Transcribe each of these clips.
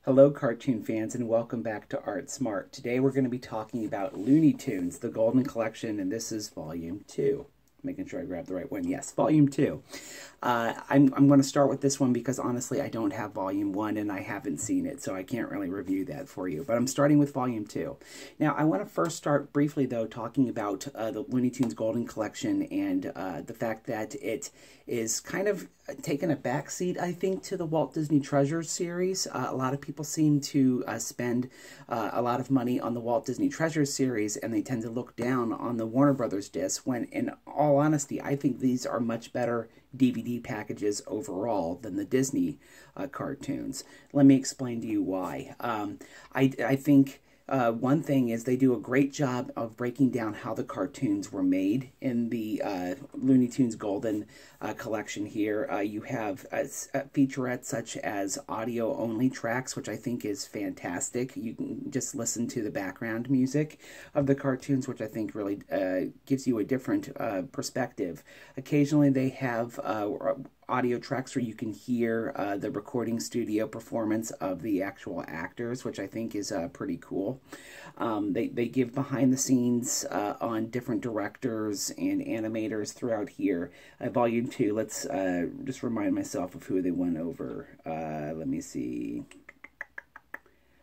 Hello, cartoon fans, and welcome back to Art Smart. Today we're going to be talking about Looney Tunes, the Golden Collection, and this is Volume 2. Making sure I grab the right one. Yes, Volume 2. I'm going to start with this one because, honestly, I don't have Volume 1 and I haven't seen it, so I can't really review that for you. But I'm starting with Volume 2. Now, I want to first start briefly, though, talking about the Looney Tunes Golden Collection and the fact that it is kind of taken a backseat, I think, to the Walt Disney Treasures series. A lot of people seem to spend a lot of money on the Walt Disney Treasures series, and they tend to look down on the Warner Brothers discs, when, in all honesty, I think these are much better DVD packages overall than the Disney cartoons. Let me explain to you why. I think one thing is they do a great job of breaking down how the cartoons were made in the Looney Tunes Golden collection here. You have featurettes such as audio-only tracks, which I think is fantastic. You can just listen to the background music of the cartoons, which I think really gives you a different perspective. Occasionally they have audio tracks where you can hear the recording studio performance of the actual actors, which I think is pretty cool. They give behind the scenes on different directors and animators throughout here. Volume 2, let's just remind myself of who they went over. Let me see.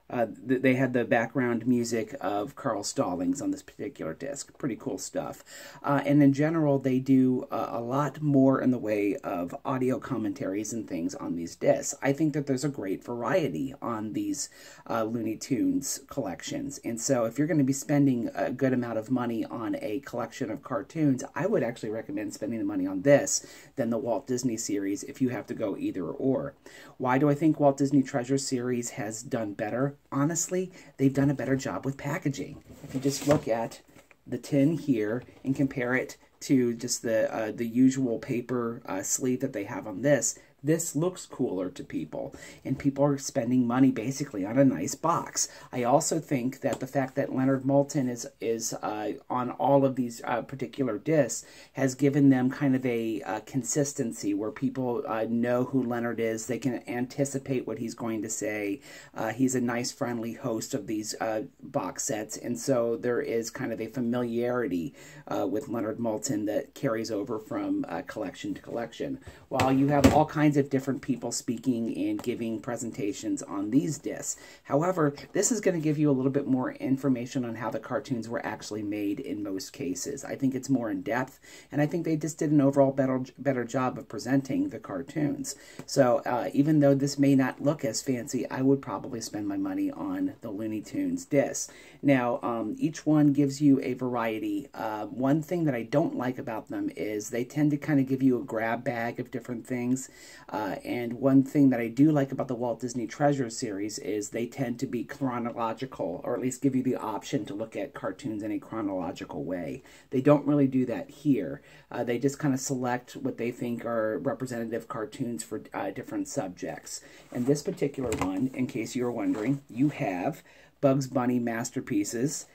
They had the background music of Carl Stallings on this particular disc. Pretty cool stuff. And in general, they do a lot more in the way of audio commentaries and things on these discs. I think that there's a great variety on these Looney Tunes collections. And so if you're going to be spending a good amount of money on a collection of cartoons, I would actually recommend spending the money on this than the Walt Disney series if you have to go either or. Why do I think Walt Disney Treasures series has done better? Honestly, they've done a better job with packaging. If you just look at the tin here and compare it to just the usual paper sleeve that they have on this looks cooler to people, and people are spending money basically on a nice box. I also think that the fact that Leonard Maltin is on all of these particular discs has given them kind of a consistency where people know who Leonard is. They can anticipate what he's going to say. He's a nice, friendly host of these box sets, and so there is kind of a familiarity with Leonard Maltin that carries over from collection to collection. While you have all kinds of different people speaking and giving presentations on these discs. However, this is going to give you a little bit more information on how the cartoons were actually made in most cases. I think it's more in depth, and I think they just did an overall better job of presenting the cartoons. So even though this may not look as fancy, I would probably spend my money on the Looney Tunes discs. Now, each one gives you a variety. One thing that I don't like about them is they tend to kind of give you a grab bag of different things. And one thing that I do like about the Walt Disney Treasures series is they tend to be chronological, or at least give you the option to look at cartoons in a chronological way. They don't really do that here. They just kind of select what they think are representative cartoons for different subjects. And this particular one, in case you're wondering, you have Bugs Bunny Masterpieces,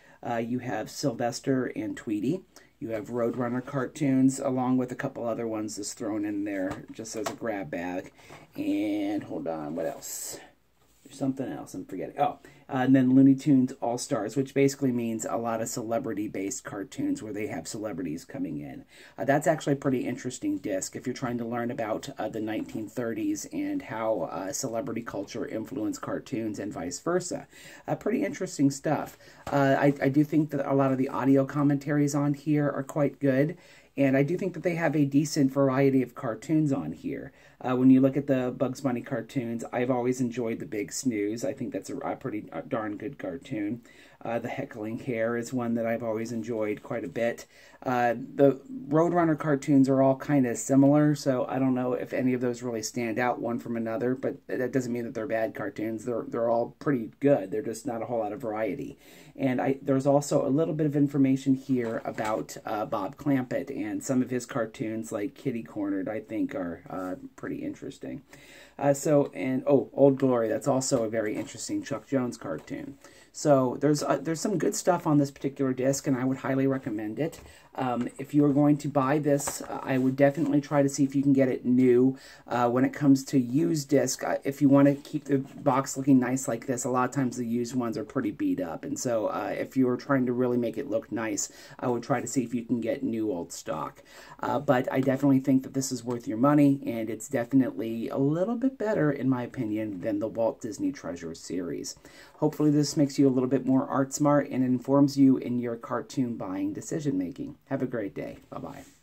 you have Sylvester and Tweety, you have Roadrunner cartoons, along with a couple other ones just thrown in there just as a grab bag. And hold on, what else? There's something else I'm forgetting. Oh, and then Looney Tunes All-Stars, which basically means a lot of celebrity-based cartoons where they have celebrities coming in. That's actually a pretty interesting disc if you're trying to learn about the 1930s and how celebrity culture influenced cartoons and vice versa. Pretty interesting stuff. I do think that a lot of the audio commentaries on here are quite good. And I do think that they have a decent variety of cartoons on here. When you look at the Bugs Bunny cartoons, I've always enjoyed the Big Snooze. I think that's a pretty darn good cartoon. The Heckling Hare is one that I've always enjoyed quite a bit. The Roadrunner cartoons are all kind of similar, so I don't know if any of those really stand out one from another, but that doesn't mean that they're bad cartoons. They're all pretty good. They're just not a whole lot of variety. And there's also a little bit of information here about Bob Clampett, and some of his cartoons, like Kitty Cornered, I think are pretty interesting. Old Glory, that's also a very interesting Chuck Jones cartoon. So there's some good stuff on this particular disc, and I would highly recommend it. If you are going to buy this, I would definitely try to see if you can get it new. When it comes to used disc, if you want to keep the box looking nice like this, a lot of times the used ones are pretty beat up. And so if you are trying to really make it look nice, I would try to see if you can get new old stock. But I definitely think that this is worth your money, and it's definitely a little bit better, in my opinion, than the Walt Disney Treasures series. Hopefully this makes you a little bit more art smart and informs you in your cartoon buying decision making. Have a great day. Bye-bye.